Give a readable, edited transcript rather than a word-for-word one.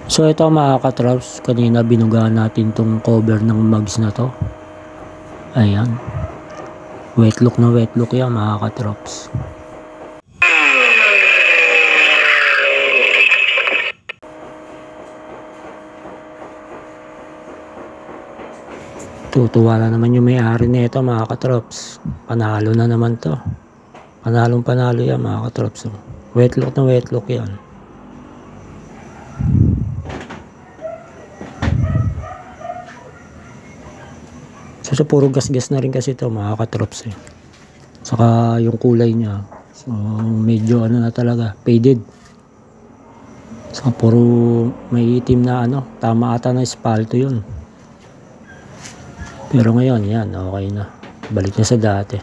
So ito mga katrops, kanina binugaan natin tong cover ng mugs na to. Ayan. Wet look na wet look yan mga katrops. Tutuwa na naman yung may-ari nito mga katrops. Panalo na naman to. Panalong panalo yan mga katrops. Wet look na wet look yan. So puro gas-gas na rin kasi ito mga katrops eh. Saka yung kulay niya. So medyo ano na talaga, faded. So puro may itim na ano, tama ata na espalto yun. Pero ngayon yan, okay na. Balik na sa dati.